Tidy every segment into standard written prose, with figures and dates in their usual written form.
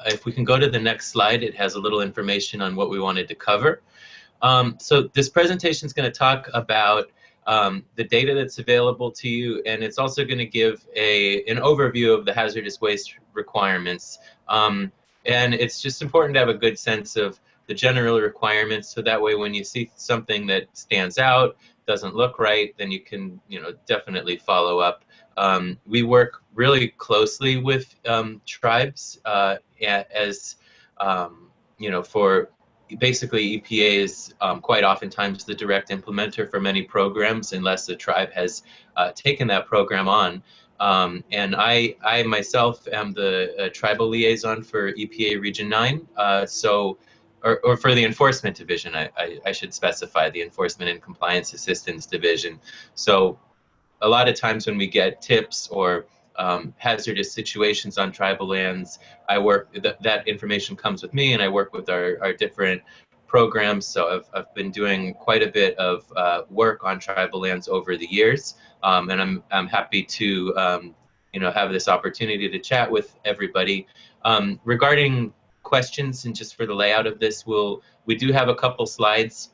if we can go to the next slide, it has a little information on what we wanted to cover. So this presentation is going to talk about the data that's available to you, and it's also going to give an overview of the hazardous waste requirements. And it's just important to have a good sense of the general requirements, so that way when you see something that stands out, doesn't look right, then you can, definitely follow up. We work really closely with tribes as for basically EPA is quite oftentimes the direct implementer for many programs, unless the tribe has taken that program on. And I myself am the tribal liaison for EPA Region 9, or for the Enforcement Division, I should specify, the Enforcement and Compliance Assistance Division. So a lot of times when we get tips or hazardous situations on tribal lands, I work, that information comes with me, and I work with our different programs. So I've been doing quite a bit of work on tribal lands over the years, and I'm happy to have this opportunity to chat with everybody. Regarding questions, and just for the layout of this, we do have a couple slides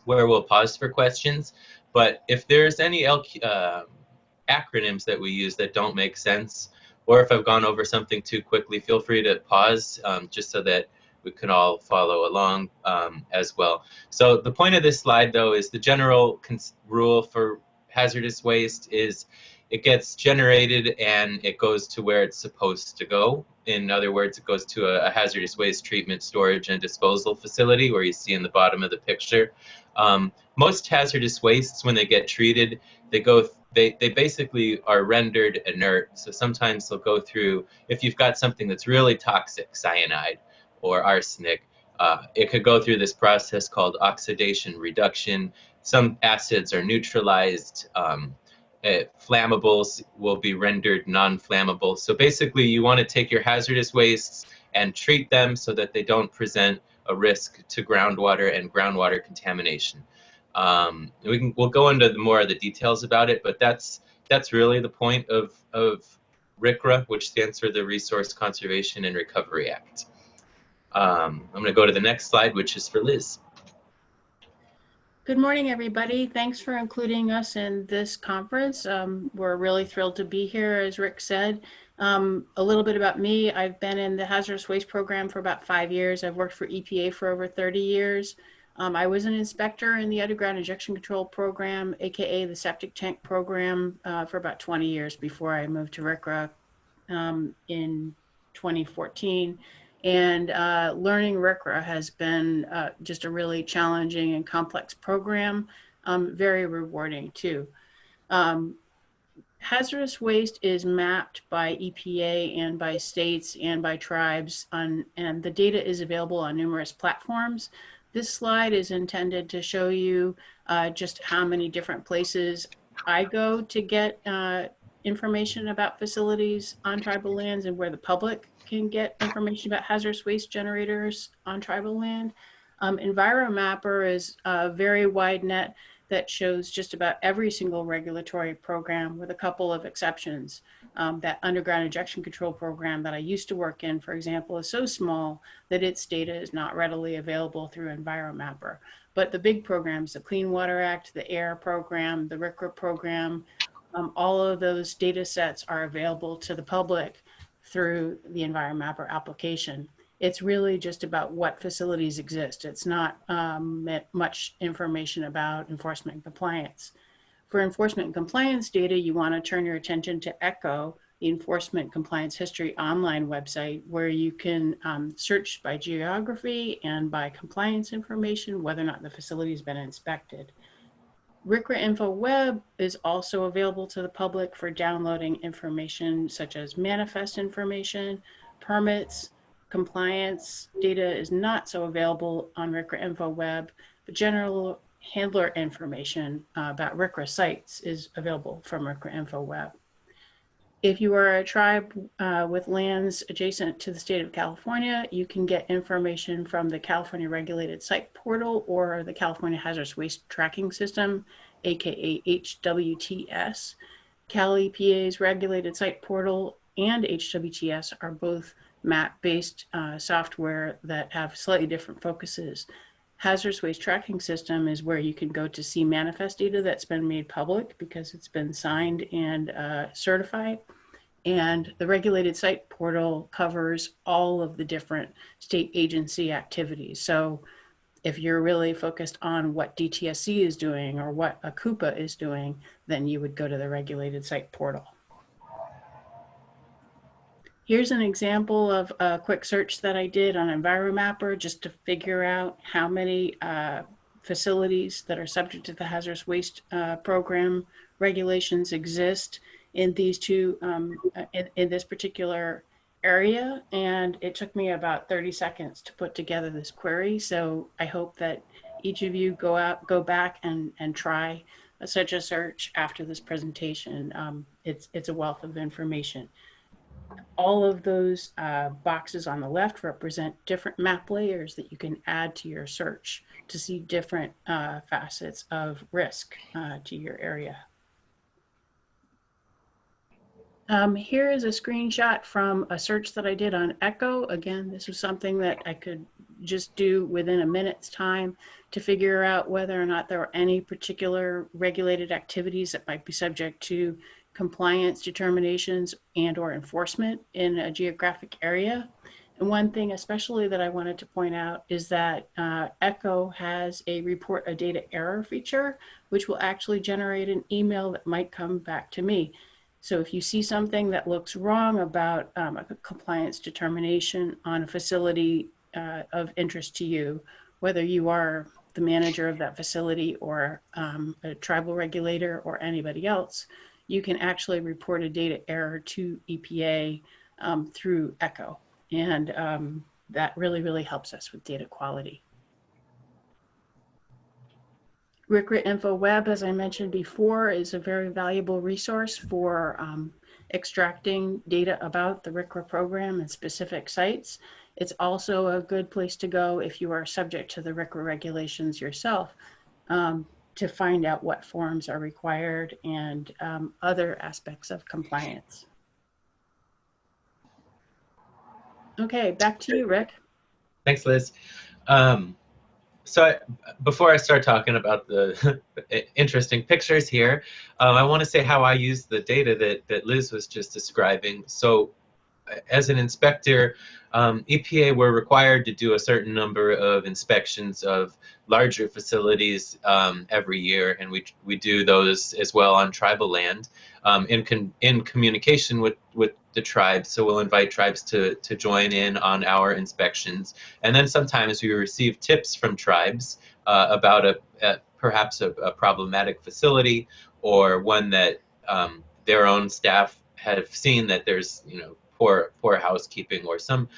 where we'll pause for questions, but if there's any acronyms that we use that don't make sense, or if I've gone over something too quickly, feel free to pause, just so that we can all follow along as well. So the point of this slide, though, is the general rule for hazardous waste is it gets generated and it goes to where it's supposed to go. In other words, it goes to a hazardous waste treatment, storage, and disposal facility, where you see in the bottom of the picture. Most hazardous wastes, when they get treated, they basically are rendered inert. So sometimes they'll go through, if you've got something that's really toxic, cyanide or arsenic, it could go through this process called oxidation reduction. Some acids are neutralized. Flammables will be rendered non-flammable. So basically, you want to take your hazardous wastes and treat them so that they don't present a risk to groundwater and groundwater contamination. We'll go into more of the details about it, but that's really the point of RCRA, which stands for the Resource Conservation and Recovery Act. I'm going to go to the next slide, which is for Liz. Good morning, everybody. Thanks for including us in this conference. We're really thrilled to be here, as Rick said. A little bit about me. I've been in the hazardous waste program for about 5 years. I've worked for EPA for over 30 years. I was an inspector in the underground injection control program, aka the septic tank program, for about 20 years before I moved to RCRA in 2014. And learning RCRA has been just a really challenging and complex program, very rewarding too. Hazardous waste is mapped by EPA and by states and by tribes, and the data is available on numerous platforms. This slide is intended to show you just how many different places I go to get information about facilities on tribal lands, and where the public can get information about hazardous waste generators on tribal land. EnviroMapper is a very wide net that shows just about every single regulatory program, with a couple of exceptions. That underground injection control program that I used to work in, for example, is so small that its data is not readily available through EnviroMapper. But the big programs, the Clean Water Act, the AIR program, the RCRA program, all of those data sets are available to the public through the EnviroMapper application. It's really just about what facilities exist. It's not much information about enforcement and compliance. For enforcement and compliance data, you want to turn your attention to ECHO, the Enforcement Compliance History online website, where you can search by geography and by compliance information, whether or not the facility has been inspected. RCRAinfo web is also available to the public for downloading information such as manifest information, permits. Compliance data is not so available on RCRAinfo web, but general handler information about RCRA sites is available from RCRAinfo web. If you are a tribe with lands adjacent to the state of California, you can get information from the California Regulated Site Portal or the California Hazardous Waste Tracking System, aka HWTS. Cal EPA's Regulated Site Portal and HWTS are both map-based software that have slightly different focuses. Hazardous waste tracking system is where you can go to see manifest data that's been made public because it's been signed and certified. And the regulated site portal covers all of the different state agency activities. So if you're really focused on what DTSC is doing or what a CUPA is doing, then you would go to the regulated site portal. Here's an example of a quick search that I did on EnviroMapper just to figure out how many facilities that are subject to the hazardous waste program regulations exist in these two, in this particular area. And it took me about 30 seconds to put together this query. So I hope that each of you go back and try such a search after this presentation. It's a wealth of information. All of those boxes on the left represent different map layers that you can add to your search to see different facets of risk to your area. Here is a screenshot from a search that I did on Echo. Again, this was something that I could just do within a minute's time to figure out whether or not there were any particular regulated activities that might be subject to compliance determinations and or enforcement in a geographic area. And one thing especially that I wanted to point out is that Echo has a report a data error feature, which will actually generate an email that might come back to me. So if you see something that looks wrong about a compliance determination on a facility of interest to you, whether you are the manager of that facility or a tribal regulator or anybody else, you can actually report a data error to EPA through Echo. And that really, really helps us with data quality. RCRAinfo Web, as I mentioned before, is a very valuable resource for extracting data about the RCRA program and specific sites. It's also a good place to go if you are subject to the RCRA regulations yourself to find out what forms are required and other aspects of compliance. Okay, back to you, Rick. Thanks, Liz. Before I start talking about the interesting pictures here, I want to say how I use the data that Liz was just describing. So as an inspector, EPA were required to do a certain number of inspections of larger facilities every year, and we do those as well on tribal land in communication with the tribes. So we'll invite tribes to join in on our inspections, and then sometimes we receive tips from tribes about perhaps a problematic facility or one that their own staff have seen that there's poor housekeeping or some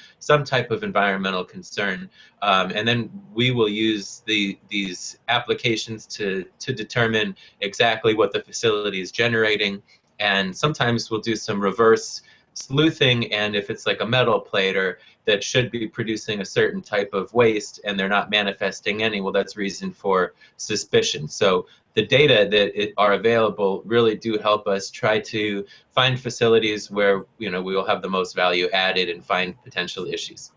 type of environmental concern, and then we will use these applications to determine exactly what the facility is generating, and sometimes we'll do some reverse sleuthing, and if it's like a metal plate or that should be producing a certain type of waste and they're not manifesting any, well, that's reason for suspicion. So the data that are available really do help us try to find facilities where we will have the most value added and find potential issues.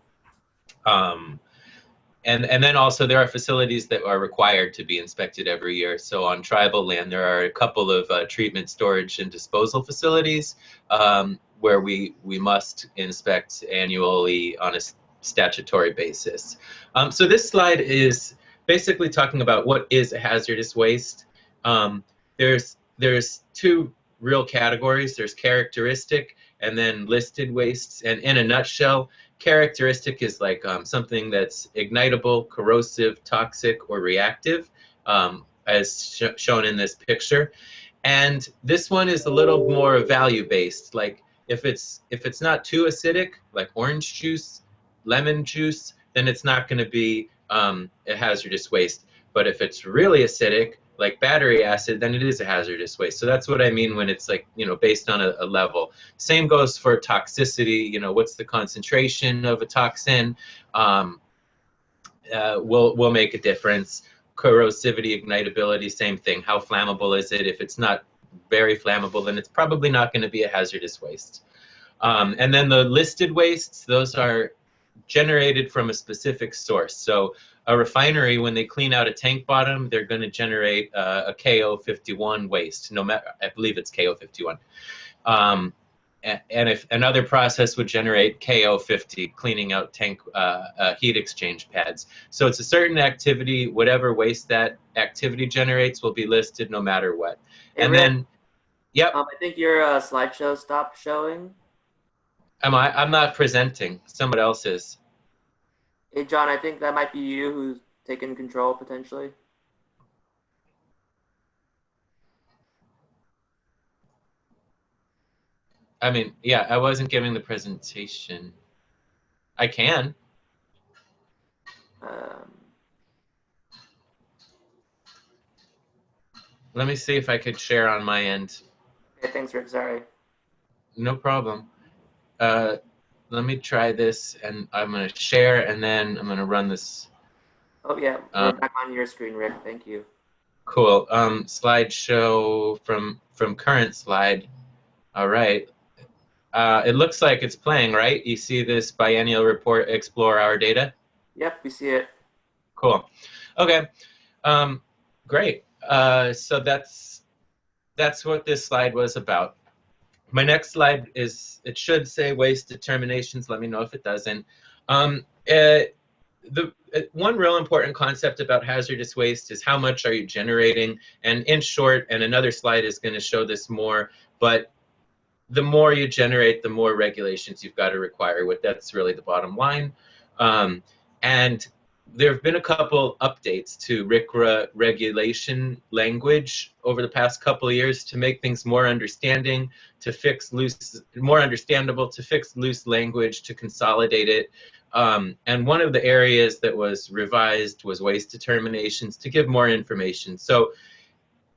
And then also there are facilities that are required to be inspected every year. So on tribal land, there are a couple of treatment, storage, and disposal facilities where we must inspect annually on a statutory basis. So this slide is basically talking about what is a hazardous waste. There's two real categories. There's characteristic and then listed wastes. And in a nutshell, characteristic is like something that's ignitable, corrosive, toxic, or reactive, as shown in this picture. And this one is a little more value-based. Like if it's not too acidic, like orange juice, lemon juice, then it's not going to be a hazardous waste. But if it's really acidic, like battery acid, then it is a hazardous waste. So that's what I mean when it's like, based on a level. Same goes for toxicity. What's the concentration of a toxin? Will make a difference. Corrosivity, ignitability, same thing. How flammable is it? If it's not very flammable, then it's probably not going to be a hazardous waste. And then the listed wastes, those are generated from a specific source. So a refinery, when they clean out a tank bottom, they're going to generate a KO51 waste, no matter, I believe it's KO51. And if another process would generate KO50, cleaning out tank heat exchange pads. So it's a certain activity, whatever waste that activity generates will be listed no matter what. Hey, And Rick, then, yep. I think your slideshow stopped showing. I'm not presenting, someone else is. Hey, John, I think that might be you who's taking control potentially. I mean, yeah, I wasn't giving the presentation. I can. Let me see if I could share on my end. Okay, thanks, Rick. Sorry. No problem. Let me try this, and I'm going to share, and then I'm going to run this. Oh, yeah. We're back on your screen, Rick. Thank you. Cool. Slideshow from current slide. All right. It looks like it's playing, right? You see this biennial report, explore our data? Yep, we see it. Cool. Okay. Great. So that's what this slide was about. My next slide is, it should say waste determinations. Let me know if it doesn't. One real important concept about hazardous waste is how much are you generating? And in short, and another slide is going to show this more, but the more you generate, the more regulations you've got to require. That's really the bottom line. And there have been a couple updates to RCRA regulation language over the past couple of years to make things more understanding, to fix more understandable, to fix loose language, to consolidate it. And one of the areas that was revised was waste determinations to give more information. So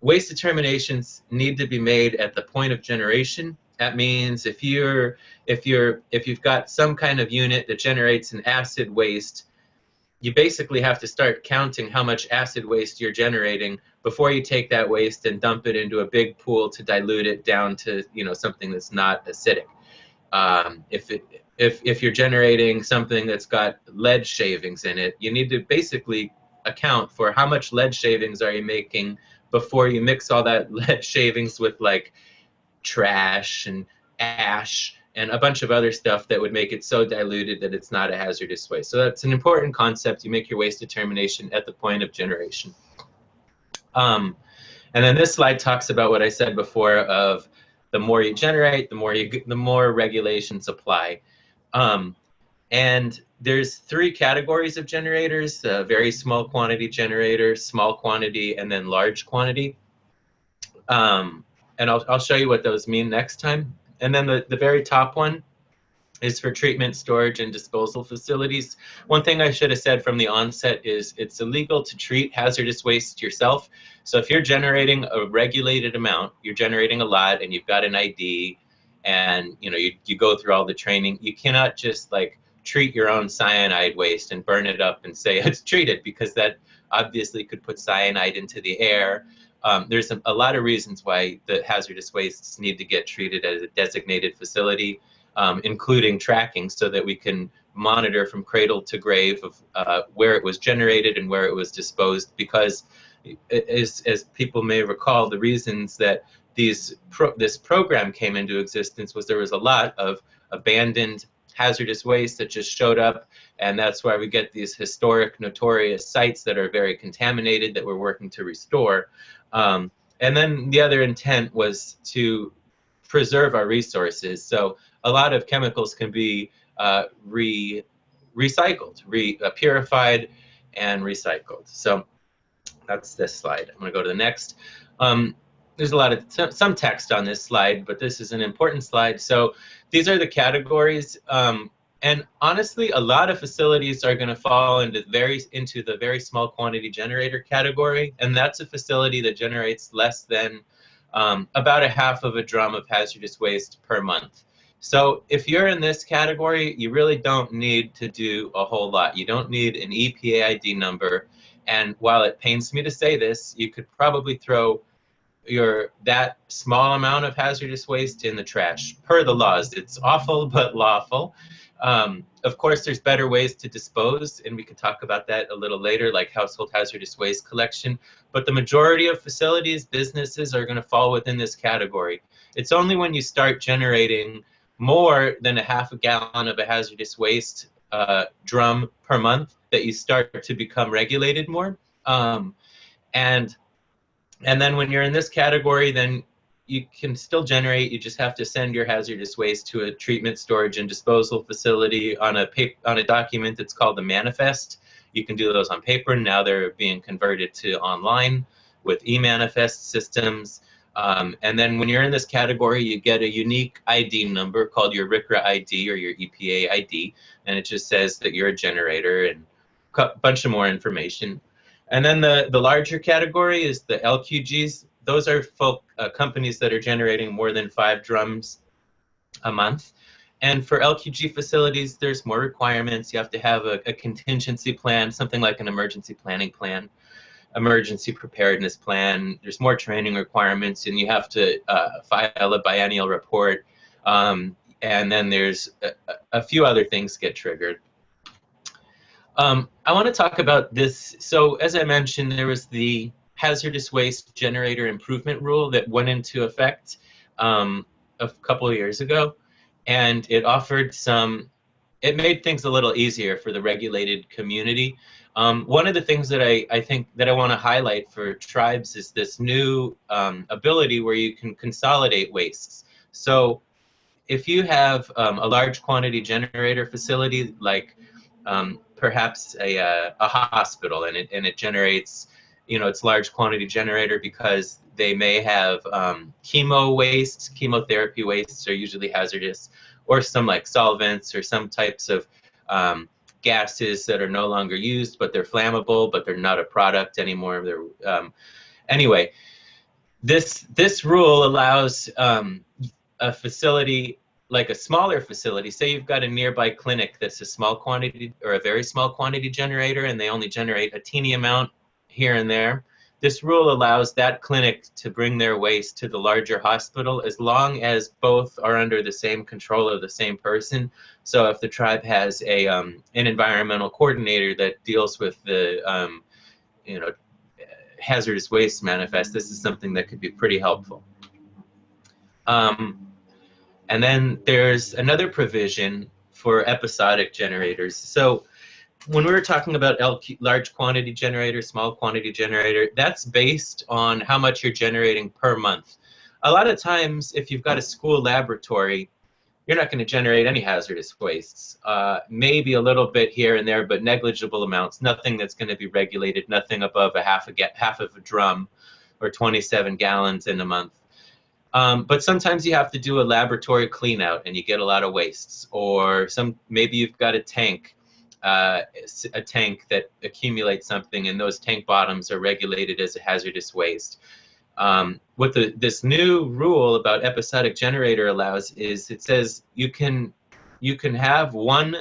waste determinations need to be made at the point of generation. That means if you've got some kind of unit that generates an acid waste, you basically have to start counting how much acid waste you're generating before you take that waste and dump it into a big pool to dilute it down to, you know, something that's not acidic. If you're generating something that's got lead shavings in it, you need to basically account for how much lead shavings are you making before you mix all that lead shavings with like trash and ash and a bunch of other stuff that would make it so diluted that it's not a hazardous waste. So that's an important concept. You make your waste determination at the point of generation. And then this slide talks about what I said before of the more you generate, the more regulations apply. And there's three categories of generators: very small quantity generators, small quantity, and then large quantity. And I'll show you what those mean next time. And then the very top one is for treatment, storage, and disposal facilities. One thing I should have said from the onset is it's illegal to treat hazardous waste yourself. So if you're generating a regulated amount, you're generating a lot, and you've got an ID, and you know you go through all the training, you cannot just like treat your own cyanide waste and burn it up and say it's treated, because that obviously could put cyanide into the air. There's a lot of reasons why the hazardous wastes need to get treated at a designated facility, including tracking, so that we can monitor from cradle to grave of where it was generated and where it was disposed. Because as people may recall, the reasons that this program came into existence was there was a lot of abandoned hazardous waste that just showed up, and that's why we get these historic, notorious sites that are very contaminated that we're working to restore. And then the other intent was to preserve our resources. So a lot of chemicals can be recycled, purified and recycled. So that's this slide. I'm going to go to the next. There's a lot of some text on this slide, but this is an important slide. So these are the categories. And honestly, a lot of facilities are going to fall into the very small quantity generator category, and that's a facility that generates less than about a half of a drum of hazardous waste per month. So if you're in this category, you really don't need to do a whole lot. You don't need an EPA ID number, and while it pains me to say this, you could probably throw that small amount of hazardous waste in the trash per the laws. It's awful but lawful. Of course, there's better ways to dispose, and we can talk about that a little later, like household hazardous waste collection. But the majority of facilities, businesses are going to fall within this category. It's only when you start generating more than a half a gallon of a hazardous waste drum per month that you start to become regulated more. And then when you're in this category, then you can still generate. You just have to send your hazardous waste to a treatment, storage, and disposal facility on a document that's called the manifest. You can do those on paper. Now they're being converted to online with e-manifest systems. And then when you're in this category, you get a unique ID number called your RCRA ID or your EPA ID, and it just says that you're a generator and a bunch of more information. And then the larger category is the LQGs. Those are companies that are generating more than 5 drums a month. And for LQG facilities, there's more requirements. You have to have a contingency plan, something like an emergency planning plan, emergency preparedness plan. There's more training requirements, and you have to file a biennial report. And then there's a few other things get triggered. I want to talk about this. So as I mentioned, there was the hazardous waste generator improvement rule that went into effect a couple of years ago, and it offered it made things a little easier for the regulated community. One of the things that I think that I want to highlight for tribes is this new ability where you can consolidate wastes. So if you have a large quantity generator facility, like perhaps a hospital, and it generates, it's large quantity generator because they may have chemo wastes. Chemotherapy wastes are usually hazardous, or some like solvents or some types of gases that are no longer used, but they're flammable, but they're not a product anymore. Anyway, this rule allows a facility, like a smaller facility, say you've got a nearby clinic that's a small quantity or a very small quantity generator, and they only generate a teeny amount here and there. This rule allows that clinic to bring their waste to the larger hospital as long as both are under the same control of the same person. So if the tribe has an environmental coordinator that deals with the hazardous waste manifest, this is something that could be pretty helpful. And then there's another provision for episodic generators. So when we were talking about large quantity generator, small quantity generator, that's based on how much you're generating per month. A lot of times, if you've got a school laboratory, you're not going to generate any hazardous wastes. Maybe a little bit here and there, but negligible amounts. Nothing that's going to be regulated. Nothing above half of a drum or 27 gallons in a month. But sometimes you have to do a laboratory clean out and you get a lot of wastes, or maybe you've got a tank that accumulates something, and those tank bottoms are regulated as a hazardous waste. What this new rule about episodic generator allows is, it says you can have one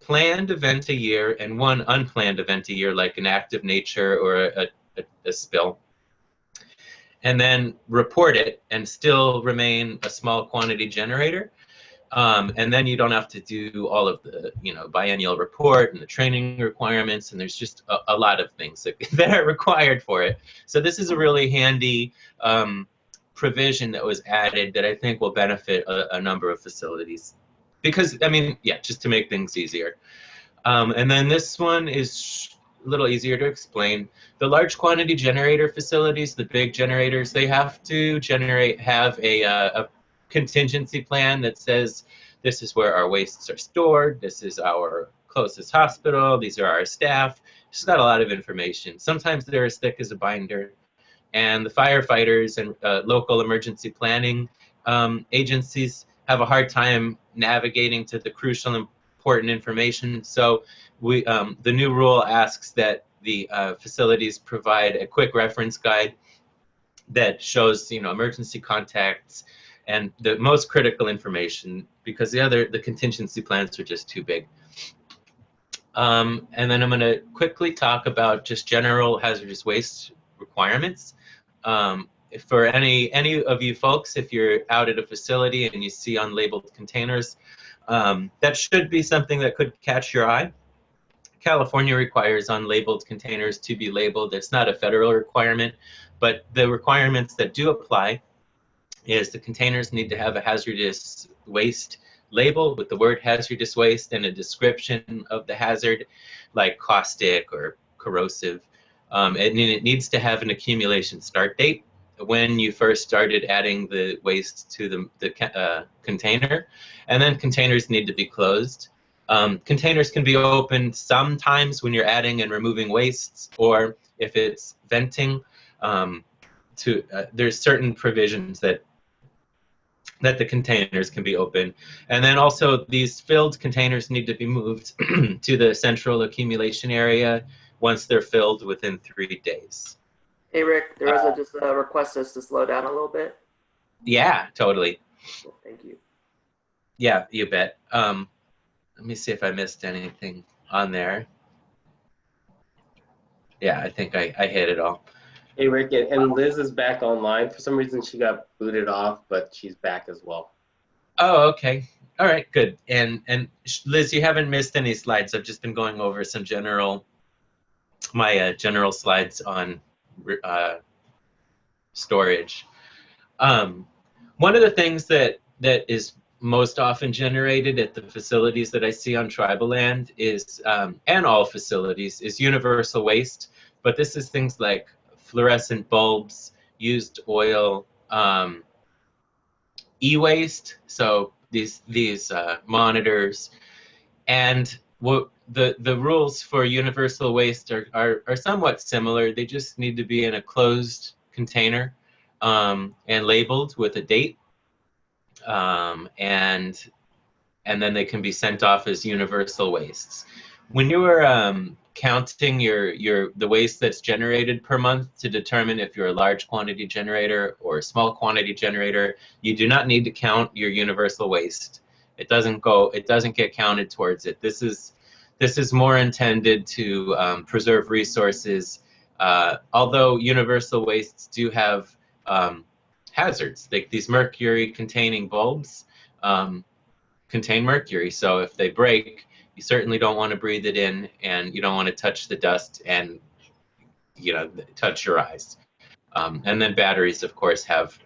planned event a year and one unplanned event a year, like an act of nature or a spill, and then report it and still remain a small quantity generator. And then you don't have to do all of the biennial report and the training requirements, and there's just a lot of things that are required for it. So this is a really handy provision that was added that I think will benefit a number of facilities, because just to make things easier. And then this one is a little easier to explain. The large quantity generator facilities, the big generators, they have to have a contingency plan that says this is where our wastes are stored, this is our closest hospital, these are our staff. It's got a lot of information. Sometimes they're as thick as a binder, and the firefighters and local emergency planning agencies have a hard time navigating to the crucial and important information. So the new rule asks that the facilities provide a quick reference guide that shows emergency contacts and the most critical information, because the contingency plans are just too big. And then I'm going to quickly talk about just general hazardous waste requirements. for any of you folks, if you're out at a facility and you see unlabeled containers, that should be something that could catch your eye. California requires unlabeled containers to be labeled. It's not a federal requirement, but the requirements that do apply is the containers need to have a hazardous waste label with the word hazardous waste and a description of the hazard, like caustic or corrosive. And it needs to have an accumulation start date when you first started adding the waste to the container, and then containers need to be closed. Containers can be opened sometimes when you're adding and removing wastes, or if it's venting. There's certain provisions that the containers can be open. And then also these filled containers need to be moved to the central accumulation area once they're filled within 3 days. Hey, Rick, there was just a request us to slow down a little bit. Yeah, totally. Well, thank you. Yeah, you bet. Let me see if I missed anything on there. Yeah, I think I hit it all. Hey, Rick, and Liz is back online. For some reason, she got booted off, but she's back as well. Oh, okay. All right, good. And Liz, you haven't missed any slides. I've just been going over some my general slides on storage. One of the things that is most often generated at the facilities that I see on tribal land is, and all facilities, is universal waste. But this is things like fluorescent bulbs, used oil, e-waste, so these monitors, and what the rules for universal waste are somewhat similar. They just need to be in a closed container and labeled with a date, and then they can be sent off as universal wastes. When you are counting the waste that's generated per month to determine if you're a large quantity generator or a small quantity generator, you do not need to count your universal waste. It doesn't get counted towards it. This is more intended to preserve resources. Although universal wastes do have hazards, like these mercury-containing bulbs contain mercury. So if they break, you certainly don't want to breathe it in, and you don't want to touch the dust and touch your eyes. And then batteries, of course, have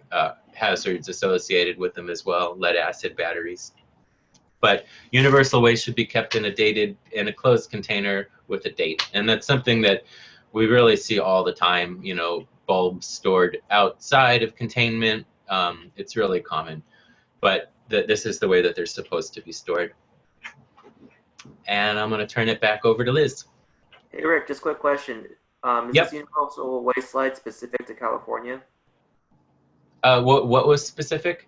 hazards associated with them as well, lead-acid batteries. But universal waste should be kept in a closed container with a date, and that's something that we really see all the time. Bulbs stored outside of containment. It's really common, but this is the way that they're supposed to be stored. And I'm going to turn it back over to Liz. Hey, Rick, just a quick question. Is this universal waste slide specific to California? What was specific?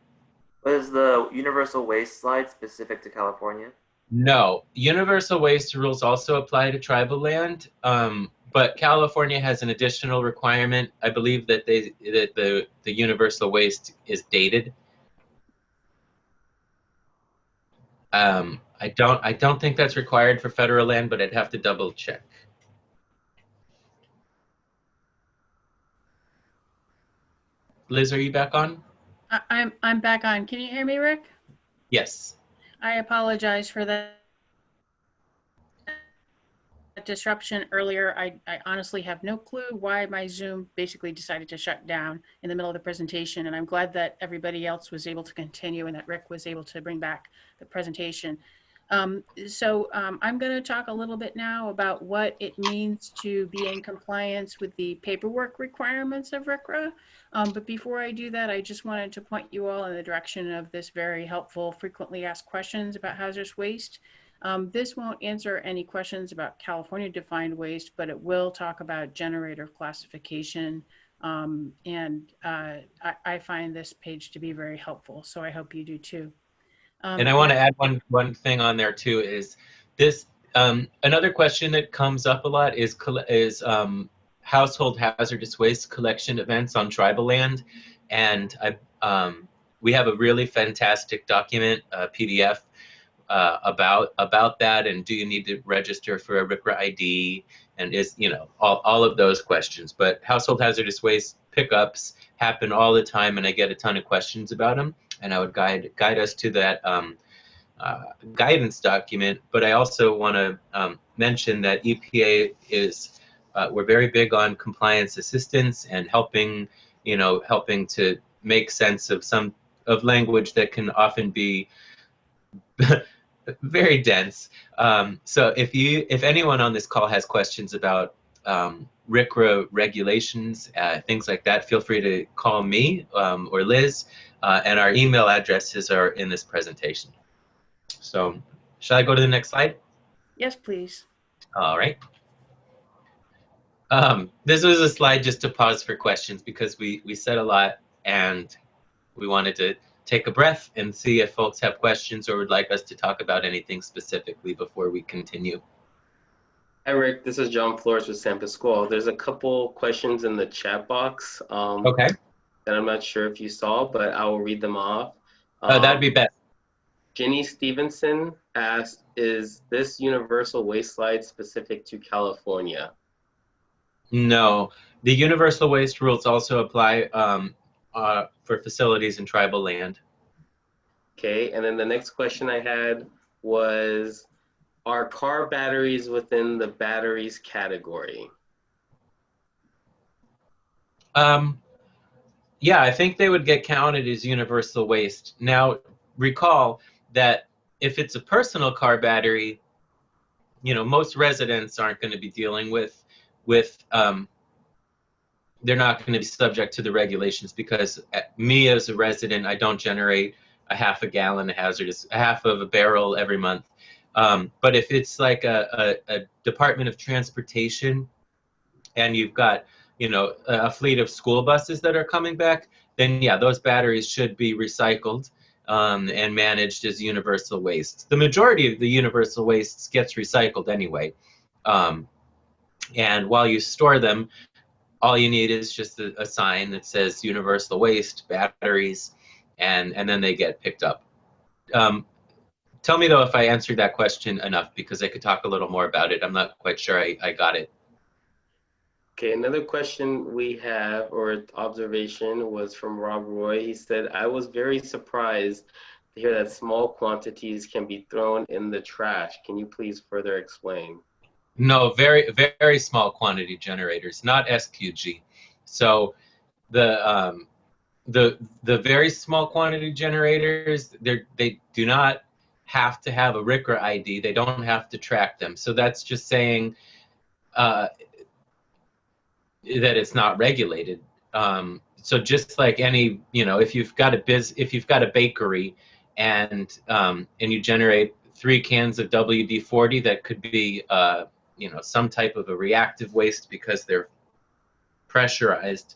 Was the universal waste slide specific to California? No. Universal waste rules also apply to tribal land, but California has an additional requirement. I believe that the universal waste is dated. I don't think that's required for federal land, but I'd have to double check. Liz, are you back on? I'm back on. Can you hear me, Rick? Yes. I apologize for that disruption earlier. I honestly have no clue why my Zoom basically decided to shut down in the middle of the presentation, and I'm glad that everybody else was able to continue and that Rick was able to bring back the presentation. I'm going to talk a little bit now about what it means to be in compliance with the paperwork requirements of RCRA. But before I do that, I just wanted to point you all in the direction of this very helpful frequently asked questions about hazardous waste. This won't answer any questions about California defined waste, but it will talk about generator classification. I find this page to be very helpful, so I hope you do too. And I want to add one thing on there too, is this another question that comes up a lot is household hazardous waste collection events on tribal land, and we have a really fantastic document, PDF, about that, and do you need to register for a RCRA ID, and all of those questions. But household hazardous waste pickups happen all the time, and I get a ton of questions about them, and I would guide us to that guidance document. But I also want to mention that EPA is we're very big on compliance assistance and helping to make sense of some of language that can often be very dense. So if anyone on this call has questions about RCRA regulations, things like that, feel free to call me or Liz, and our email addresses are in this presentation. So shall I go to the next slide? Yes, please. All right. This was a slide just to pause for questions because we said a lot and we wanted to take a breath and see if folks have questions or would like us to talk about anything specifically before we continue. Hi, Rick. This is John Flores with San Pasqual. There's a couple questions in the chat box Okay. that I'm not sure if you saw, but I will read them off. That'd be best. Jenny Stevenson asked, is this universal waste slide specific to California? No. The universal waste rules also apply for facilities in tribal land. Okay, and then the next question I had was, are car batteries within the batteries category? Yeah, I think they would get counted as universal waste. Now, recall that if it's a personal car battery, most residents aren't going to be dealing with they're not going to be subject to the regulations because me as a resident, I don't generate a half a gallon of hazardous, a half of a barrel every month. But if it's like a Department of Transportation and you've got, a fleet of school buses that are coming back, then yeah, those batteries should be recycled and managed as universal waste. The majority of the universal wastes gets recycled anyway. And while you store them, all you need is just a sign that says universal waste, batteries, and then they get picked up. Tell me, though, if I answered that question enough, because I could talk a little more about it. I'm not quite sure I got it. Okay, another question we have, or observation, was from Rob Roy. He said, I was very surprised to hear that small quantities can be thrown in the trash. Can you please further explain? No, very, very small quantity generators, not SQG. So the very small quantity generators, they do not have to have a RCRA ID. They don't have to track them. So that's just saying that it's not regulated. So just like any, if you've got a bakery and you generate 3 cans of WD-40, that could be some type of a reactive waste because they're pressurized.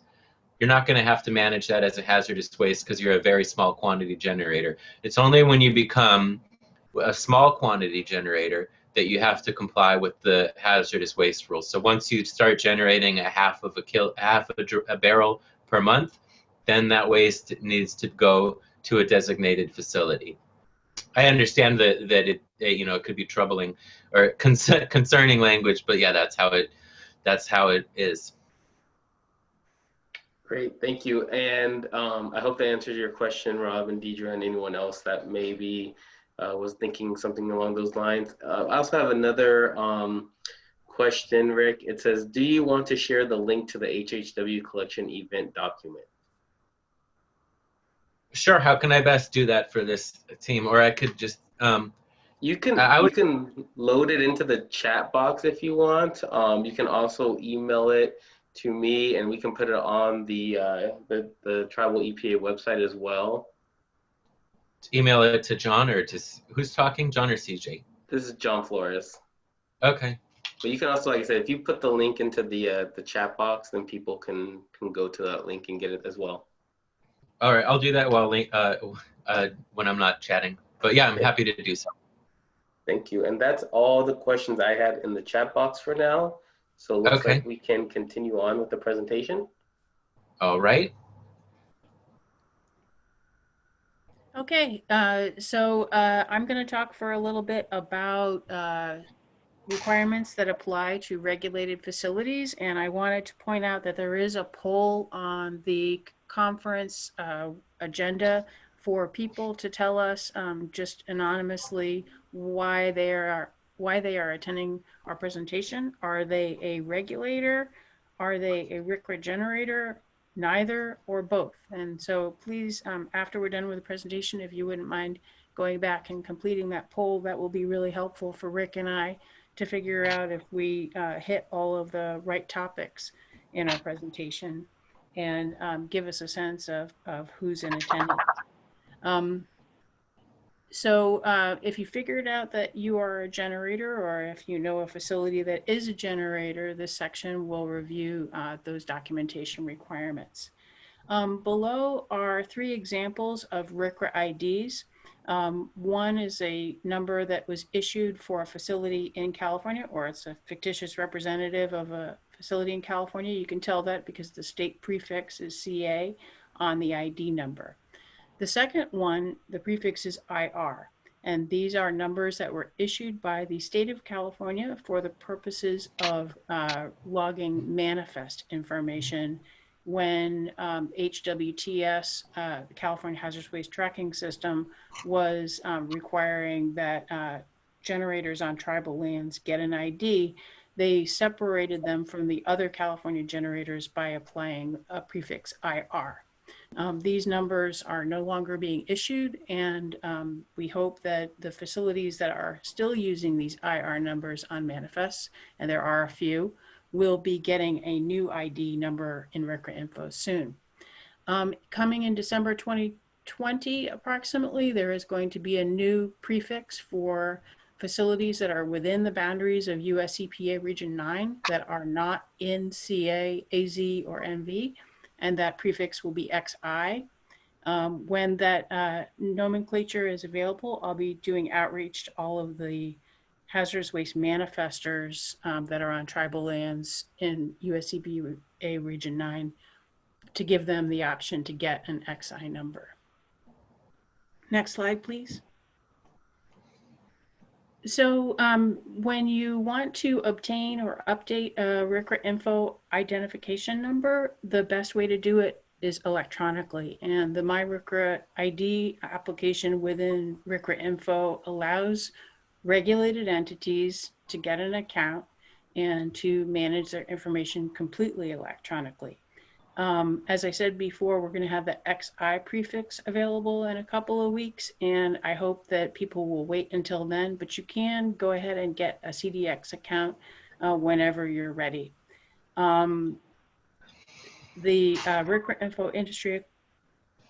You're not going to have to manage that as a hazardous waste because you're a very small quantity generator. It's only when you become a small quantity generator that you have to comply with the hazardous waste rules. So once you start generating a half of a barrel per month, then that waste needs to go to a designated facility. I understand that it could be troubling or concerning language, but yeah, that's how it is. Great, thank you. And I hope that answers your question, Rob and Deidre, and anyone else that maybe was thinking something along those lines. I also have another question, Rick. It says, do you want to share the link to the HHW collection event document? Sure, how can I best do that for this team? Or I could just... You can load it into the chat box if you want. You can also email it to me and we can put it on the Tribal EPA website as well. Email it to John or to who's talking, John or CJ? This is John Flores. Okay. But you can also, like I said, if you put the link into the chat box, then people can go to that link and get it as well. All right, I'll do that while when I'm not chatting. But yeah, I'm happy to do so. Thank you. And that's all the questions I had in the chat box for now. So it looks like we can continue on with the presentation. All right. Okay, so I'm going to talk for a little bit about requirements that apply to regulated facilities, and I wanted to point out that there is a poll on the conference agenda for people to tell us just anonymously why they are attending our presentation. Are they a regulator? Are they a RCRA generator? Neither or both. And so please, after we're done with the presentation, if you wouldn't mind going back and completing that poll, that will be really helpful for Rick and I to figure out if we hit all of the right topics in our presentation, and give us a sense of who's in attendance. So if you figured out that you are a generator, or if you know a facility that is a generator, this section will review those documentation requirements. Below are 3 examples of RCRA IDs. One is a number that was issued for a facility in California, or it's a fictitious representative of a facility in California. You can tell that because the state prefix is CA on the ID number. The second one, the prefix is IR, and these are numbers that were issued by the state of California for the purposes of logging manifest information when HWTS, the California Hazardous Waste Tracking System, was requiring that generators on tribal lands get an ID. They separated them from the other California generators by applying a prefix IR. These numbers are no longer being issued, and we hope that the facilities that are still using these IR numbers on manifests, and there are a few, will be getting a new ID number in RCRAinfo soon. Coming in December 2020, approximately, there is going to be a new prefix for facilities that are within the boundaries of US EPA Region 9 that are not in CA, AZ, or MV, and that prefix will be XI. When that nomenclature is available, I'll be doing outreach to all of the hazardous waste manifestors that are on tribal lands in US EPA Region 9 to give them the option to get an XI number. Next slide, please. So when you want to obtain or update a RCRAinfo identification number, the best way to do it is electronically. And the My RCRA ID application within RCRAinfo allows regulated entities to get an account and to manage their information completely electronically. As I said before, we're going to have the XI prefix available in a couple of weeks, and I hope that people will wait until then, but you can go ahead and get a CDX account whenever you're ready. The RCRAinfo industry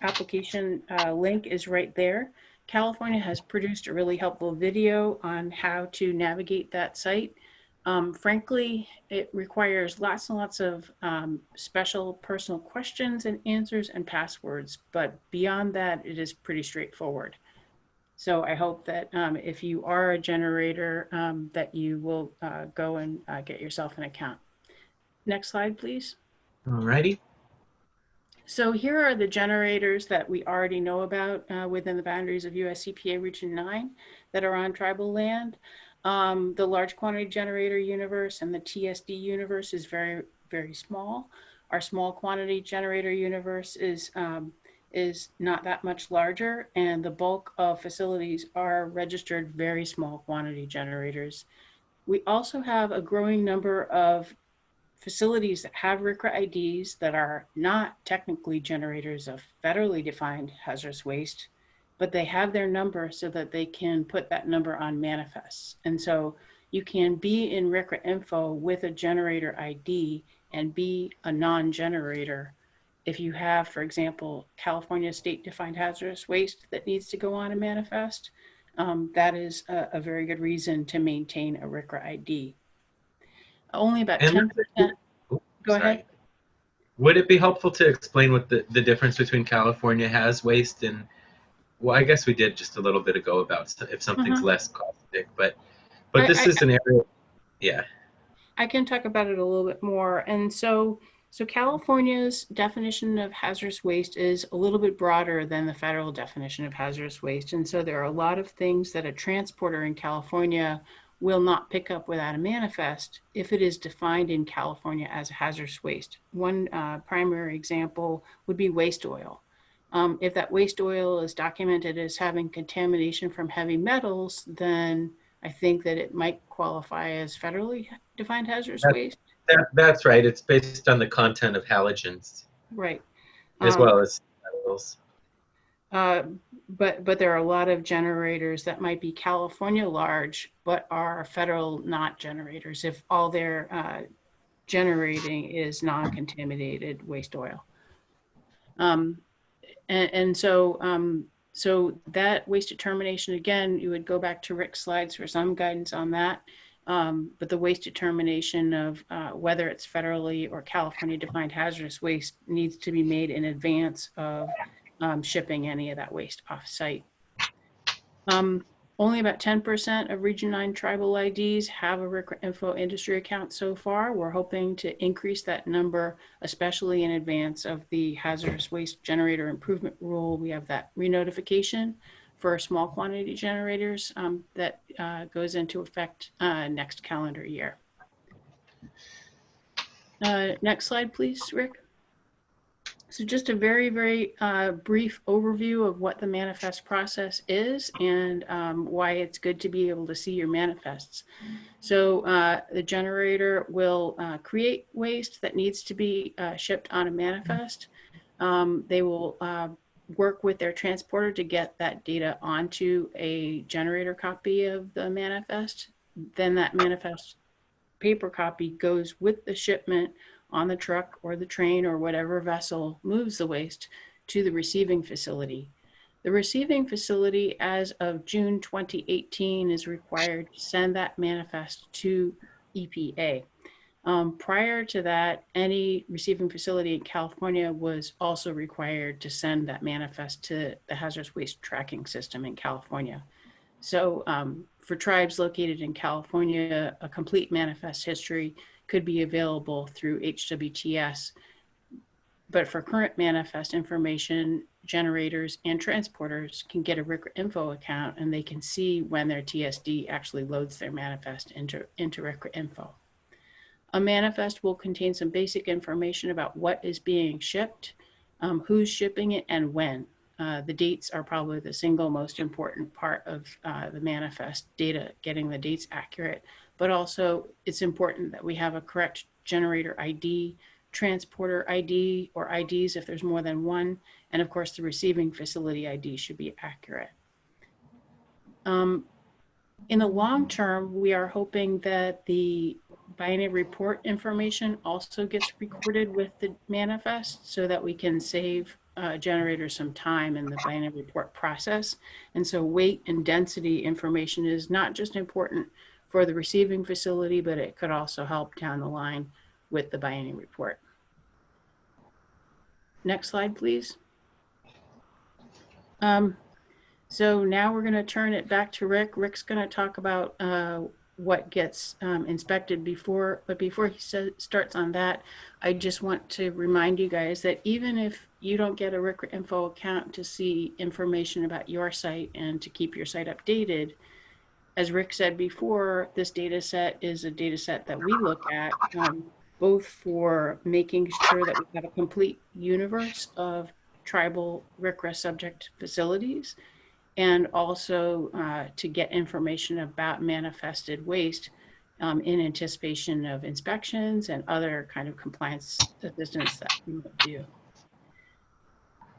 application link is right there. California has produced a really helpful video on how to navigate that site. Frankly, it requires lots and lots of special personal questions and answers and passwords, but beyond that, it is pretty straightforward. So I hope that if you are a generator, that you will go and get yourself an account. Next slide, please. All righty. So here are the generators that we already know about within the boundaries of US EPA Region 9 that are on tribal land. The large quantity generator universe and the TSD universe is very, very small. Our small quantity generator universe is not that much larger, and the bulk of facilities are registered very small quantity generators. We also have a growing number of facilities that have RCRA IDs that are not technically generators of federally defined hazardous waste, but they have their number so that they can put that number on manifests. And so you can be in RCRAinfo with a generator ID and be a non-generator. If you have, for example, California state defined hazardous waste that needs to go on a manifest, that is a very good reason to maintain a RCRA ID. Only about 10%. Go ahead. Would it be helpful to explain what the difference between California has waste and, well, I guess we did just a little bit ago about if something's less caustic, but this is an area, yeah. I can talk about it a little bit more. And so California's definition of hazardous waste is a little bit broader than the federal definition of hazardous waste. And so there are a lot of things that a transporter in California will not pick up without a manifest if it is defined in California as hazardous waste. One primary example would be waste oil. If that waste oil is documented as having contamination from heavy metals, then I think that it might qualify as federally defined hazardous waste. That's right. It's based on the content of halogens, Right. as well as metals. But there are a lot of generators that might be California large, but are federal not generators if all they're generating is non-contaminated waste oil. So that waste determination, again, you would go back to Rick's slides for some guidance on that. But the waste determination of whether it's federally or California defined hazardous waste needs to be made in advance of shipping any of that waste off-site. Only about 10% of Region 9 tribal IDs have a RCRAinfo industry account so far. We're hoping to increase that number, especially in advance of the hazardous waste generator improvement rule. We have that re-notification for small quantity generators that goes into effect next calendar year. Next slide, please, Rick. So just a very, very brief overview of what the manifest process is and why it's good to be able to see your manifests. So the generator will create waste that needs to be shipped on a manifest. They will work with their transporter to get that data onto a generator copy of the manifest. Then that manifest paper copy goes with the shipment on the truck or the train or whatever vessel moves the waste to the receiving facility. The receiving facility, as of June 2018, is required to send that manifest to EPA. Prior to that, any receiving facility in California was also required to send that manifest to the hazardous waste tracking system in California. So for tribes located in California, a complete manifest history could be available through HWTS. But for current manifest information, generators and transporters can get a RCRAinfo account and they can see when their TSD actually loads their manifest into RCRAinfo. A manifest will contain some basic information about what is being shipped, who's shipping it, and when. The dates are probably the single most important part of the manifest data, getting the dates accurate, but also it's important that we have a correct generator ID, transporter ID, or IDs if there's more than one, and of course the receiving facility ID should be accurate. In the long term, we are hoping that the binary report information also gets recorded with the manifest so that we can save generators some time in the binary report process. And so weight and density information is not just important for the receiving facility, but it could also help down the line with the binary report. Next slide, please. So now we're going to turn it back to Rick. Rick's going to talk about what gets inspected before, but before he starts on that, I just want to remind you guys that even if you don't get a RCRAinfo account to see information about your site and to keep your site updated, as Rick said before, this data set is a data set that we look at both for making sure that we have a complete universe of tribal RCRA subject facilities, and also to get information about manifested waste in anticipation of inspections and other kind of compliance assistance that we would do.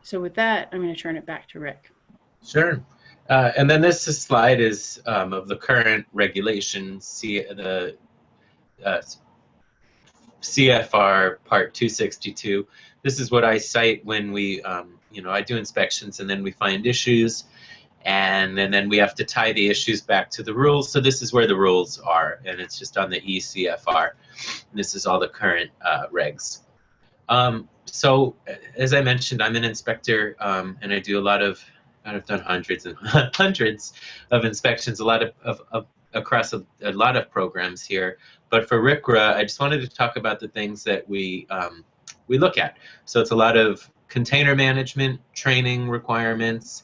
So with that, I'm going to turn it back to Rick. Sure. And then this slide is of the current regulations, the CFR Part 262. This is what I cite when we, I do inspections and then we find issues, and then we have to tie the issues back to the rules. So this is where the rules are, and it's just on the eCFR. This is all the current regs. So as I mentioned, I'm an inspector, and I do a lot of, I've done hundreds and hundreds of inspections, across a lot of programs here. But for RCRA, I just wanted to talk about the things that we look at. So it's a lot of container management, training requirements,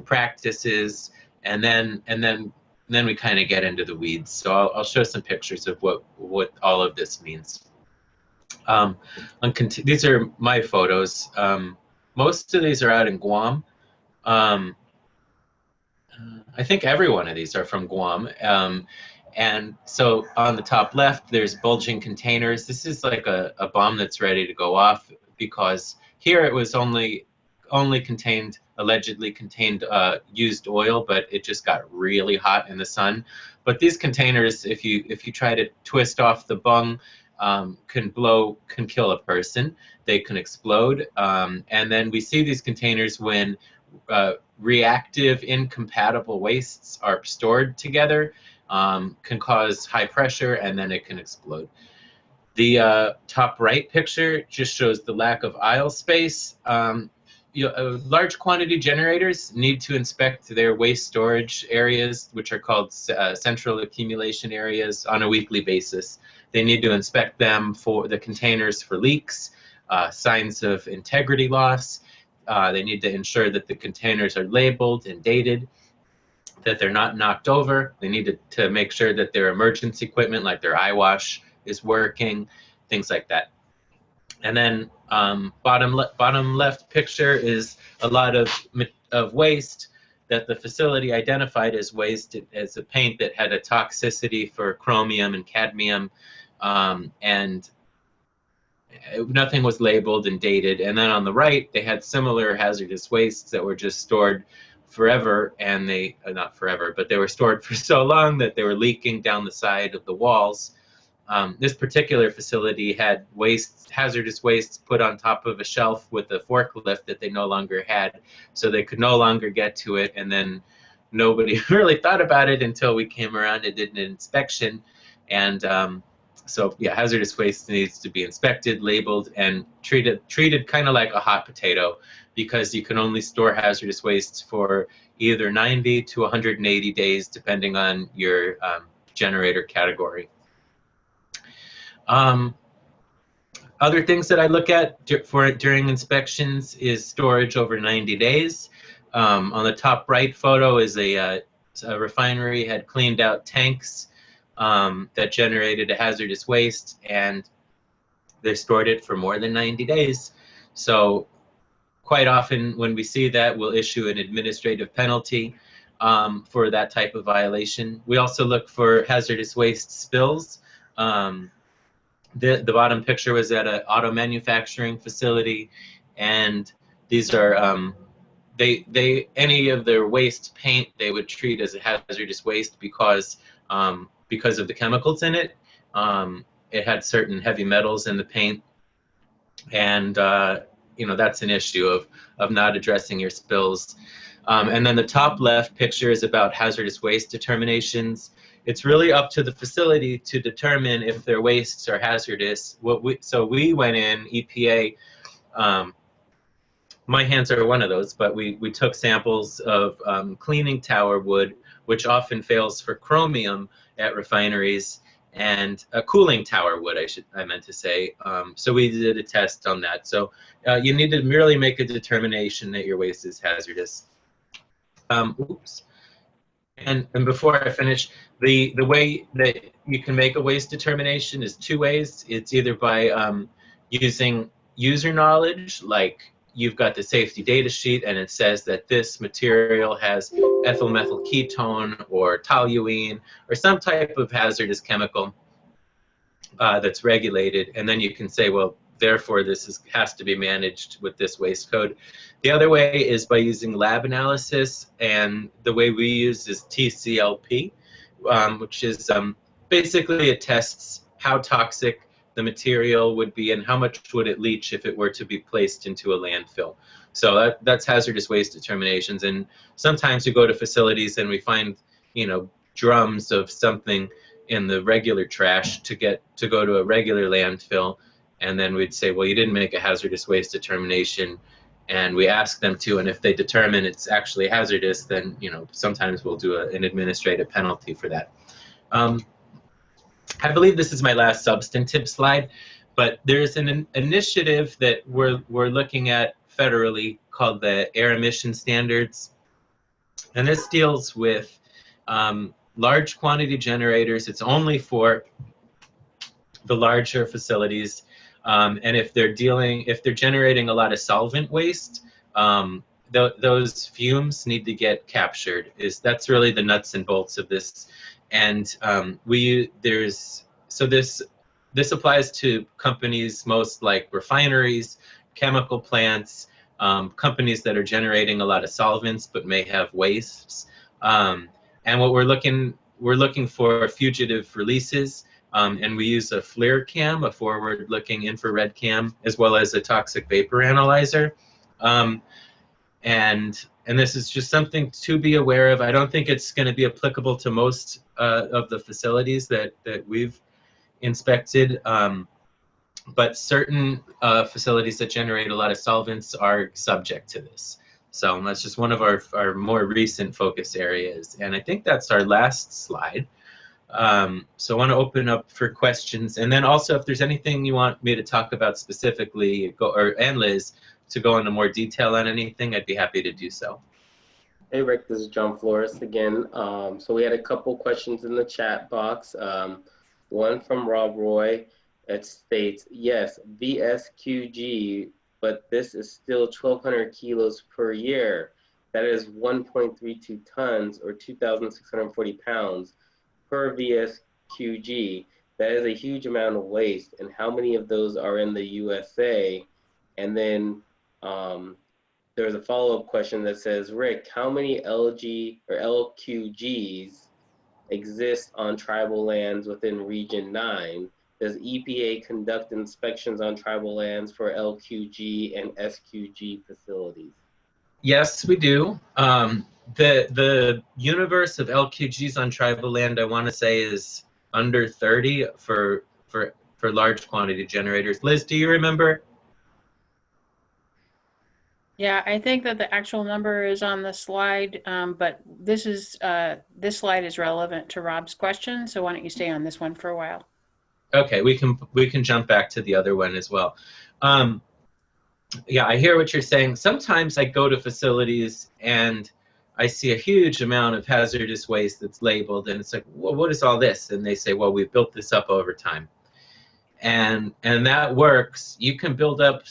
practices, and then then we kind of get into the weeds. So I'll show some pictures of what all of this means. These are my photos. Most of these are out in Guam. I think every one of these are from Guam. And so on the top left, there's bulging containers. This is like a bomb that's ready to go off, because here it was only allegedly contained used oil, but it just got really hot in the sun. But these containers, if you try to twist off the bung, can kill a person. They can explode. And then we see these containers when reactive incompatible wastes are stored together, can cause high pressure, and then it can explode. The top right picture just shows the lack of aisle space. Large quantity generators need to inspect their waste storage areas, which are called central accumulation areas, on a weekly basis. They need to inspect them for the containers for leaks, signs of integrity loss. They need to ensure that the containers are labeled and dated, that they're not knocked over. They need to make sure that their emergency equipment, like their eye wash, is working, things like that. And then bottom left picture is a lot of waste that the facility identified as waste, as a paint that had a toxicity for chromium and cadmium, and nothing was labeled and dated. And then on the right, they had similar hazardous wastes that were just stored forever, and they not forever, but they were stored for so long that they were leaking down the side of the walls. This particular facility had hazardous wastes put on top of a shelf with a forklift that they no longer had, so they could no longer get to it. And then nobody really thought about it until we came around and did an inspection. And so yeah, hazardous waste needs to be inspected, labeled, and treated kind of like a hot potato, because you can only store hazardous wastes for either 90 to 180 days, depending on your generator category. Other things that I look at during inspections is storage over 90 days. On the top right photo is a refinery had cleaned out tanks that generated a hazardous waste, and they stored it for more than 90 days. So quite often when we see that, we'll issue an administrative penalty for that type of violation. We also look for hazardous waste spills. The bottom picture was at an auto manufacturing facility, and these are any of their waste paint they would treat as a hazardous waste because of the chemicals in it. It had certain heavy metals in the paint, and that's an issue of not addressing your spills. And then the top left picture is about hazardous waste determinations. It's really up to the facility to determine if their wastes are hazardous. So we went in, EPA, my hands are one of those, but we took samples of cleaning tower wood, which often fails for chromium at refineries, and cooling tower wood, I meant to say. So we did a test on that. So you need to merely make a determination that your waste is hazardous. Oops. And before I finish, the way that you can make a waste determination is two ways. It's either by using user knowledge, like you've got the safety data sheet and it says that this material has ethyl methyl ketone or toluene or some type of hazardous chemical that's regulated, and then you can say, well, therefore this has to be managed with this waste code. The other way is by using lab analysis, and the way we use is TCLP, which is basically it tests how toxic the material would be and how much would it leach if it were to be placed into a landfill. So that's hazardous waste determinations. And sometimes we go to facilities and we find, drums of something in the regular trash to go to a regular landfill, and then we'd say, well, you didn't make a hazardous waste determination, and we ask them to, and if they determine it's actually hazardous, then sometimes we'll do an administrative penalty for that. I believe this is my last substantive slide, but there's an initiative that we're looking at federally called the Air Emission Standards, and this deals with large quantity generators, it's only for the larger facilities. And if they're generating a lot of solvent waste, those fumes need to get captured. That's really the nuts and bolts of this. And this applies to companies most like refineries, chemical plants, companies that are generating a lot of solvents but may have wastes. And what we're looking for fugitive releases. And we use a FLIR cam, a forward-looking infrared cam, as well as a toxic vapor analyzer. And this is just something to be aware of. I don't think it's going to be applicable to most of the facilities that we've inspected, but certain facilities that generate a lot of solvents are subject to this. So that's just one of our more recent focus areas. And I think that's our last slide. So I want to open up for questions, and then also if there's anything you want me to talk about specifically, and Liz, to go into more detail on anything, I'd be happy to do so. Hey Rick, this is John Flores again. So we had a couple questions in the chat box. One from Rob Roy. It states, yes, VSQG, but this is still 1,200 kilos per year. That is 1.32 tons or 2,640 pounds. Per VSQG, that is a huge amount of waste. And how many of those are in the USA? And then there's a follow-up question that says, Rick, how many LG or LQGs exist on tribal lands within Region 9? Does EPA conduct inspections on tribal lands for LQG and SQG facilities? Yes, we do. The universe of LQGs on tribal land, I want to say, is under 30 for large quantity generators. Liz, do you remember? Yeah, I think that the actual number is on the slide, but this slide is relevant to Rob's question. So why don't you stay on this one for a while? Okay, we can jump back to the other one as well. Yeah, I hear what you're saying. Sometimes I go to facilities and I see a huge amount of hazardous waste that's labeled, and it's like, well, what is all this? And they say, well, we've built this up over time. And that works. You can build up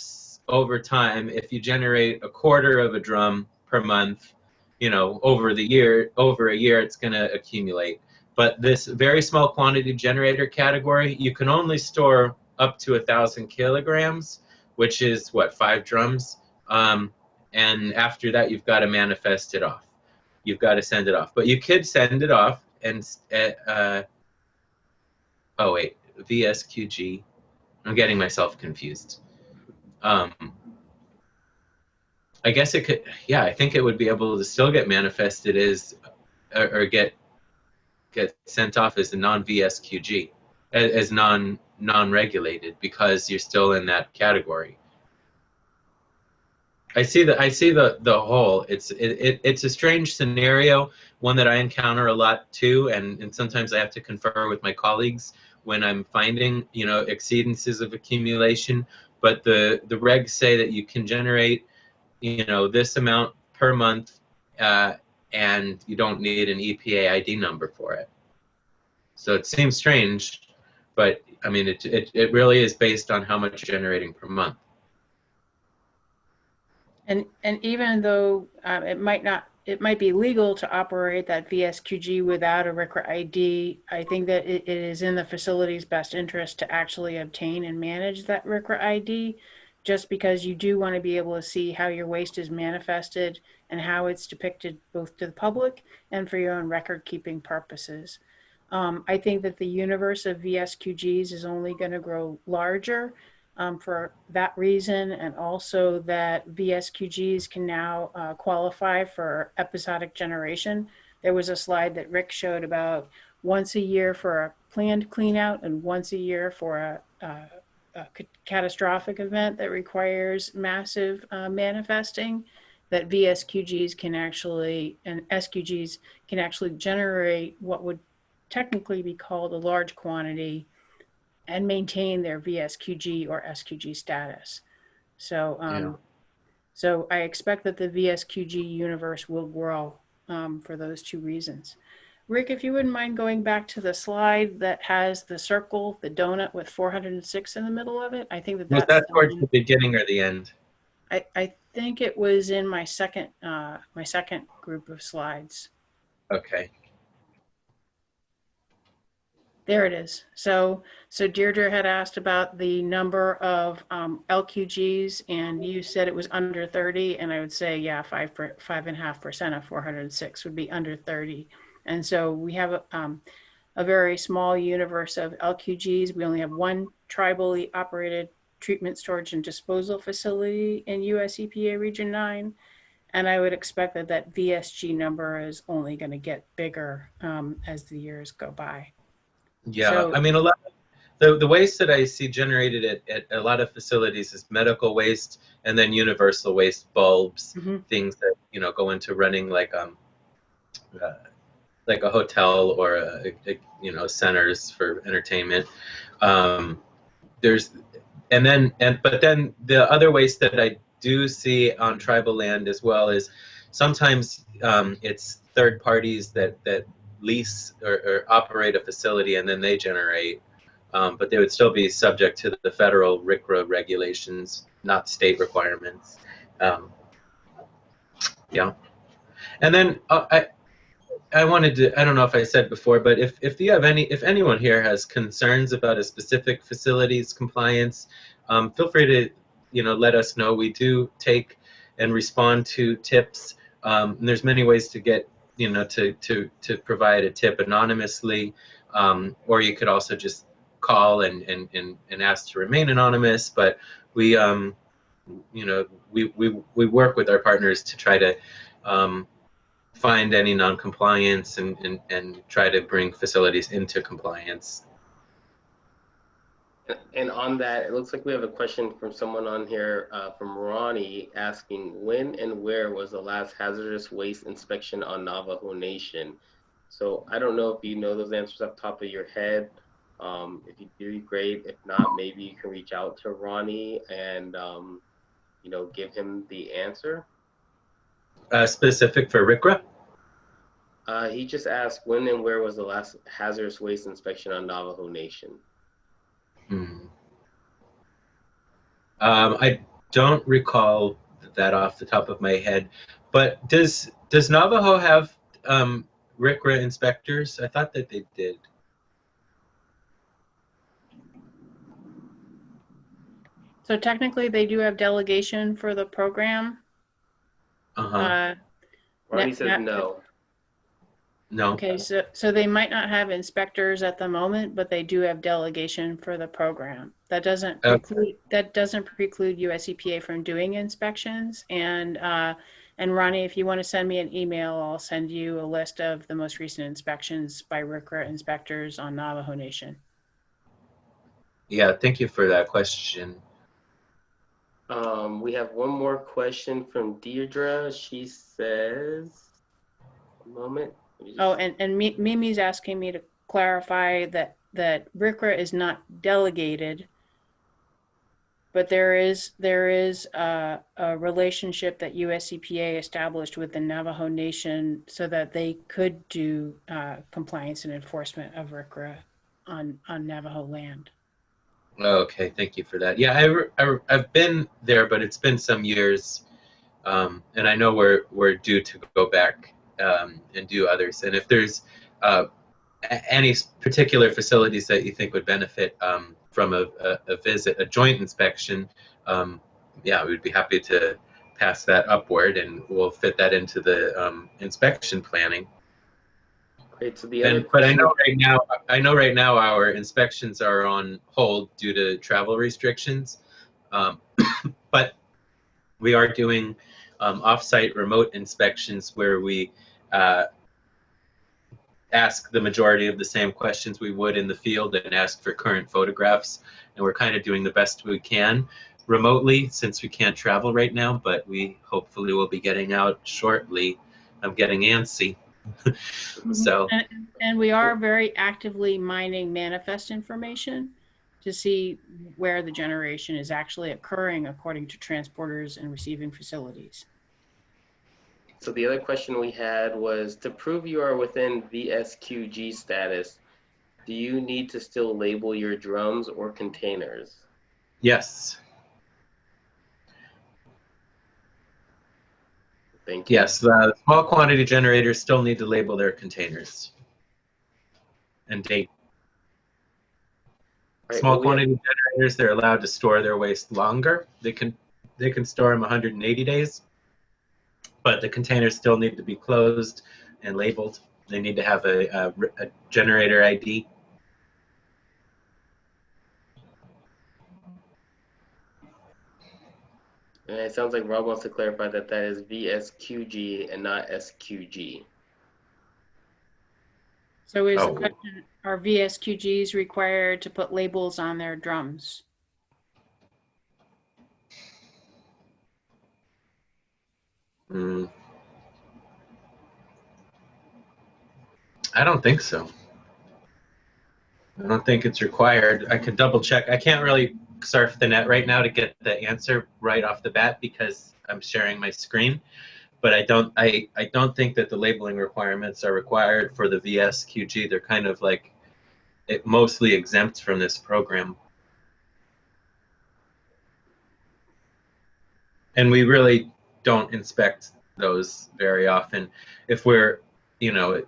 over time if you generate a quarter of a drum per month, over a year, it's going to accumulate. But this very small quantity generator category, you can only store up to 1,000 kilograms, which is what, 5 drums? And after that, you've got to manifest it off. You've got to send it off. But you could send it off and, oh wait, VSQG. I'm getting myself confused. I guess it could, yeah, I think it would be able to still get manifested as, or get sent off as a non-VSQG, as non-regulated, because you're still in that category. I see the whole. It's a strange scenario, one that I encounter a lot too, and sometimes I have to confer with my colleagues when I'm finding exceedances of accumulation. But the regs say that you can generate this amount per month, and you don't need an EPA ID number for it. So it seems strange, but I mean it really is based on how much you're generating per month. And even though it might be legal to operate that VSQG without a RCRA ID, I think that it is in the facility's best interest to actually obtain and manage that RCRA ID, just because you do want to be able to see how your waste is manifested and how it's depicted both to the public and for your own record keeping purposes. I think that the universe of VSQGs is only going to grow larger for that reason, and also that VSQGs can now qualify for episodic generation. There was a slide that Rick showed about once a year for a planned clean out and once a year for a catastrophic event that requires massive manifesting, that VSQGs can actually, and SQGs can actually generate what would technically be called a large quantity and maintain their VSQG or SQG status. So, so I expect that the VSQG universe will grow for those two reasons. Rick, if you wouldn't mind going back to the slide that has the circle, the donut with 406 in the middle of it. I think that Was that's that towards the beginning or the end? I think it was in my second group of slides. Okay. There it is. So Deirdre had asked about the number of LQGs, and you said it was under 30, and I would say, yeah, 5.5% of 406 would be under 30. And so we have a very small universe of LQGs. We only have one tribally operated treatment, storage, and disposal facility in US EPA Region 9. And I would expect that that VSG number is only going to get bigger as the years go by. Yeah, So, I mean, a lot of the waste that I see generated at a lot of facilities is medical waste, and then universal waste, bulbs, things that go into running like a hotel or centers for entertainment. But then the other waste that I do see on tribal land as well is sometimes it's third parties that lease or operate a facility, and then they generate, but they would still be subject to the federal RCRA regulations, not state requirements. Yeah, and then I wanted to, I don't know if I said before, but if anyone here has concerns about a specific facility's compliance, feel free to let us know. We do take and respond to tips. And there's many ways to get to provide a tip anonymously, or you could also just call and ask to remain anonymous. But we we work with our partners to try to find any non-compliance and try to bring facilities into compliance. And on that, it looks like we have a question from someone on here, from Ronnie, asking when and where was the last hazardous waste inspection on Navajo Nation? So I don't know if you know those answers off the top of your head. If you do, great. If not, maybe you can reach out to Ronnie and give him the answer. Specific for RCRA? He just asked when and where was the last hazardous waste inspection on Navajo Nation? I don't recall that off the top of my head, but does Navajo have RCRA inspectors? I thought that they did. So technically, they do have delegation for the program. Ronnie says no. No. Okay, so they might not have inspectors at the moment, but they do have delegation for the program. That doesn't preclude US EPA from doing inspections. And Ronnie, if you want to send me an email, I'll send you a list of the most recent inspections by RCRA inspectors on Navajo Nation. Yeah, thank you for that question. We have one more question from Deirdre. She says, one moment. Oh, and Mimi's asking me to clarify that RCRA is not delegated, but there is a relationship that US EPA established with the Navajo Nation so that they could do compliance and enforcement of RCRA on Navajo land. Okay, thank you for that. Yeah, I've been there, but it's been some years, and I know we're due to go back and do others. And if there's any particular facilities that you think would benefit from a visit, a joint inspection, yeah, we'd be happy to pass that upward, and we'll fit that into the inspection planning. Great. So the but I know right now our inspections are on hold due to travel restrictions, but we are doing off-site remote inspections where we ask the majority of the same questions we would in the field and ask for current photographs. And we're kind of doing the best we can remotely since we can't travel right now, but we hopefully will be getting out shortly. I'm getting antsy. So, and we are very actively mining manifest information to see where the generation is actually occurring according to transporters and receiving facilities. So the other question we had was, to prove you are within VSQG status, do you need to still label your drums or containers? Yes. Thank you. Yes, the small quantity generators still need to label their containers and date. Right, Small well, quantity generators, they're allowed to store their waste longer. They can store them 180 days, but the containers still need to be closed and labeled. They need to have a generator ID. And it sounds like Rob wants to clarify that that is VSQG and not SQG. So is the question, are VSQGs required to put labels on their drums? I don't think so. I don't think it's required. I could double check. I can't really surf the net right now to get the answer right off the bat because I'm sharing my screen. But I don't think that the labeling requirements are required for the VSQG. They're kind of like mostly exempt from this program. And we really don't inspect those very often. If we're, you know,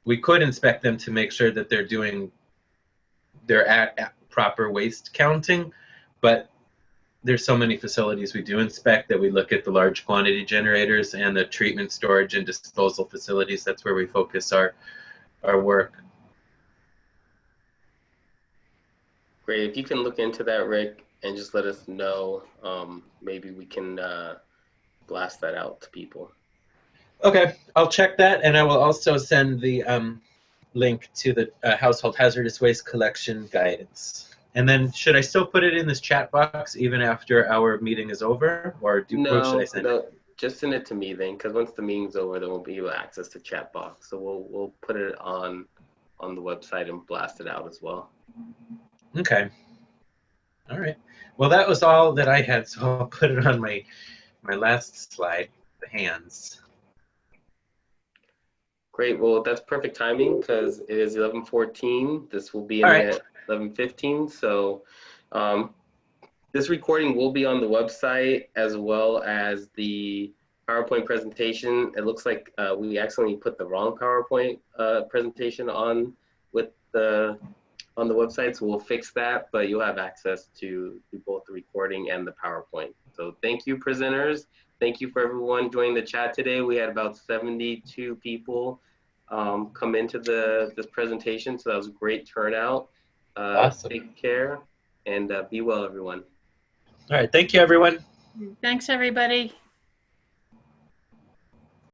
we could inspect them to make sure that they're doing their proper waste counting, but there's so many facilities we do inspect that we look at the large quantity generators and the treatment, storage, and disposal facilities. That's where we focus our work. Great. If you can look into that, Rick, and just let us know, maybe we can blast that out to people. Okay, I'll check that, and I will also send the link to the household hazardous waste collection guidance. And then, should I still put it in this chat box even after our meeting is over, or should I send it? Just send it to me then, because once the meeting's over, then we'll be able to access the chat box. So we'll put it on the website and blast it out as well. Okay. All right. Well, that was all that I had, so I'll put it on my last slide, the hands. Great. Well, that's perfect timing because it is 11:14. This will be in at 11:15. So this recording will be on the website as well as the PowerPoint presentation. It looks like we accidentally put the wrong PowerPoint presentation on the website, so we'll fix that, but you'll have access to both the recording and the PowerPoint. So thank you, presenters. Thank you for everyone joining the chat today. We had about 72 people come into this presentation, so that was a great turnout. Awesome. Take care and be well, everyone. All right, thank you, everyone. Thanks, everybody.